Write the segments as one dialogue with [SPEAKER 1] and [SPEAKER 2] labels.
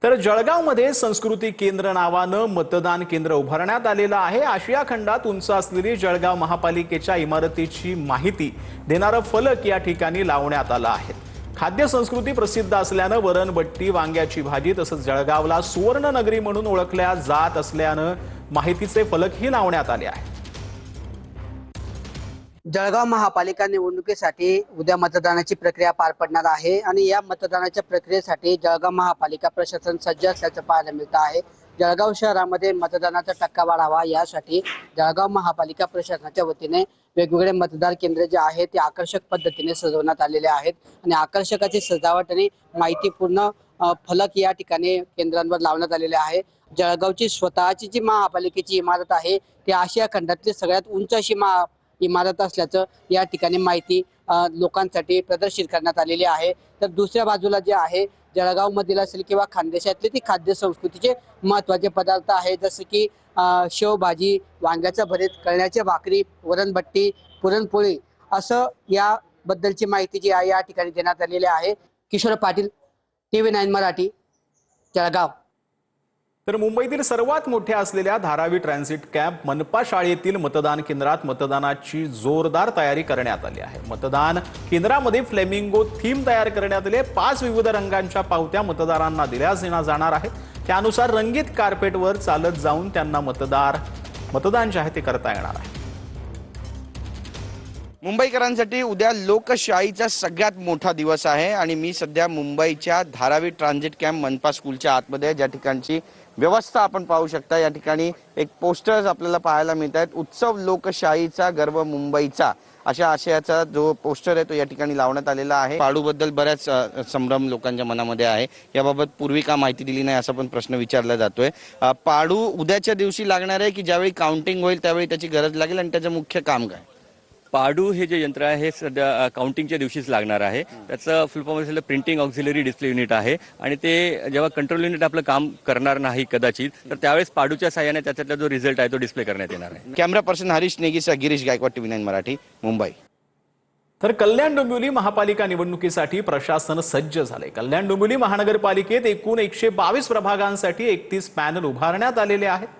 [SPEAKER 1] तर जळगावमध्ये संस्कृती केंद्र नावानं मतदान केंद्र उभारण्यात आलेलं आहे। आशिया खंडात उंच असलेली जळगाव महापालिकेच्या इमारतीची माहिती देणारं फलक या ठिकाणी लावण्यात आलं आहे। खाद्य संस्कृती प्रसिद्ध असल्यानं वरणबट्टी, वांग्याची भाजी तसंच जळगावला सुवर्ण नगरी म्हणून ओळखल्या जात असल्यानं माहितीचे फलकही लावण्यात आले आहेत।
[SPEAKER 2] जळगाव महापालिका निवडणुकीसाठी उद्या मतदानाची प्रक्रिया पार पडणार आहे आणि या मतदानाच्या प्रक्रियेसाठी जळगाव महापालिका प्रशासन सज्ज असल्याचं पाहायला मिळत आहे। जळगाव शहरामध्ये मतदानाचा टक्का वाढावा यासाठी जळगाव महापालिका प्रशासनाच्या वतीने वेगवेगळे मतदार केंद्र जे आहेत ते आकर्षक पद्धतीने सजवण्यात आलेले आहेत आणि आकर्षकाची सजावट आणि माहितीपूर्ण फलक या ठिकाणी केंद्रांवर लावण्यात आलेले आहे। जळगावची स्वतःची जी महापालिकेची इमारत आहे ती आशिया खंडातली सगळ्यात उंच अशी इमारत असल्याचं या ठिकाणी माहिती लोकांसाठी प्रदर्शित करण्यात आलेली आहे। तर दुसऱ्या बाजूला जे आहे जळगाव मधील असेल किंवा खानदेशातले ती खाद्य संस्कृतीचे महत्त्वाचे पदार्थ आहेत, जसे की शेवभाजी, वांग्याचं भरीत, कळण्याची भाकरी, वरणबट्टी, पुरणपोळी असं या बद्दलची माहिती जी आहे या ठिकाणी देण्यात आलेली आहे। किशोर पाटील, TV9 मराठी, जळगाव।
[SPEAKER 1] तर मुंबईतील सर्वात मोठ्या असलेल्या धारावी ट्रान्झिट कॅम्प मनपा शाळेतील मतदान केंद्रात मतदानाची जोरदार तयारी करण्यात आली आहे। मतदान केंद्रामध्ये फ्लेमिंगो थीम तयार करण्यात आले। 5 विविध रंगांच्या पावत्या मतदारांना दिल्या जाणार आहेत। त्यानुसार रंगीत कार्पेटवर चालत जाऊन त्यांना मतदान जे आहे ते करता येणार आहे।
[SPEAKER 3] मुंबईकरांसाठी उद्या लोकशाहीचा सगळ्यात मोठा दिवस आहे आणि मी सध्या मुंबईच्या धारावी ट्रान्झिट कॅम्प मनपा स्कूलच्या आतमध्ये, ज्या ठिकाणची व्यवस्था आपण पाहू शकता। या ठिकाणी एक पोस्टर्स आपल्याला पाहायला मिळत आहेत। उत्सव लोकशाहीचा, गर्व मुंबईचा, अशा आशयाचा जो पोस्टर आहे तो या ठिकाणी लावण्यात आलेला आहे। पाडूबद्दल बऱ्याच संभ्रम लोकांच्या मनामध्ये आहे। याबाबत पूर्वी का माहिती दिली नाही असा पण प्रश्न विचारला जातोय। पाडू उद्याच्या दिवशी लागणार आहे की ज्यावेळी काउंटिंग होईल त्यावेळी त्याची गरज लागेल आणि त्याचं मुख्य काम काय?
[SPEAKER 4] पाडू हे जे यंत्र आहे हे सध्या काउंटिंगच्या दिवशीच लागणार आहे। त्याचं फुल फॉर्म असेल प्रिंटिंग ऑक्झिलरी डिस्प्ले युनिट आहे आणि ते जेव्हा कंट्रोल युनिट आपलं काम करणार नाही कदाचित, तर त्यावेळेस पाडूच्या साहाय्याने त्याच्यातला जो रिझल्ट आहे तो डिस्प्ले करण्यात येणार आहे।
[SPEAKER 3] कॅमेरा पर्सन हरीश नेगीसह गिरीश गायकवाड, TV9 मराठी, मुंबई।
[SPEAKER 1] तर कल्याण डोंबिवली महापालिका निवडणुकीसाठी प्रशासन सज्ज झाले। कल्याण डोंबिवली महानगरपालिकेत एकूण 122 प्रभागांसाठी 31 पॅनल उभारण्यात आलेले आहेत।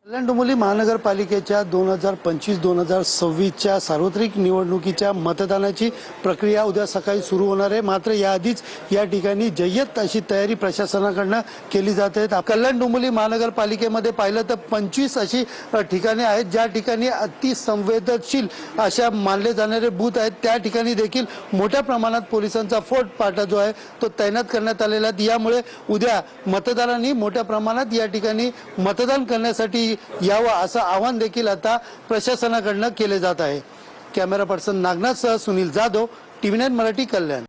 [SPEAKER 5] कल्याण डोंबिवली महानगरपालिकेच्या 2025-2026च्या सार्वत्रिक निवडणुकीच्या मतदानाची प्रक्रिया उद्या सकाळी सुरू होणार आहे। मात्र याआधीच या ठिकाणी जय्यत अशी तयारी प्रशासनाकडून केली जाते। कल्याण डोंबिवली महानगरपालिकेमध्ये पाहिलं तर 25 अशी ठिकाणे आहेत ज्या ठिकाणी अतिसंवेदनशील अशा मानले जाणारे बूथ आहेत। त्या ठिकाणी देखील मोठ्या प्रमाणात पोलिसांचा फौजफाटा जो आहे तो तैनात करण्यात आलेला आहे। यामुळे उद्या मतदारांनी मोठ्या प्रमाणात या ठिकाणी मतदान करण्यासाठी यावं असं आवाहन देखील आता प्रशासनाकडून केले जात आहे। कॅमेरा पर्सन नागनाथसह सुनील जाधव, TV9 मराठी, कल्याण।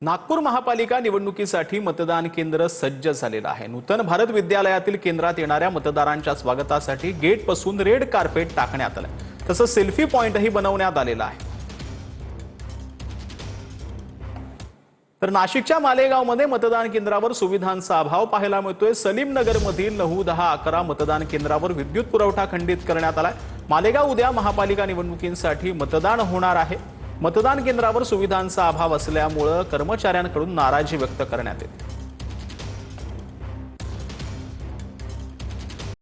[SPEAKER 1] नागपूर महापालिका निवडणुकीसाठी मतदान केंद्र सज्ज झालेलं आहे। नूतन भारत विद्यालयातील केंद्रात येणाऱ्या मतदारांच्या स्वागतासाठी गेटपासून रेड कार्पेट टाकण्यात आलं, तसंच सेल्फी पॉइंटही बनवण्यात आलेला आहे। तर नाशिकच्या मालेगावमध्ये मतदान केंद्रावर सुविधांचा अभाव पाहायला मिळतोय। सलीमनगरमधील 9, 10, 11 मतदान केंद्रावर विद्युत पुरवठा खंडित करण्यात आलाय। मालेगाव उद्या महापालिका निवडणुकींसाठी मतदान होणार आहे। मतदान केंद्रावर सुविधांचा अभाव असल्यामुळे कर्मचाऱ्यांकडून नाराजी व्यक्त करण्यात येते।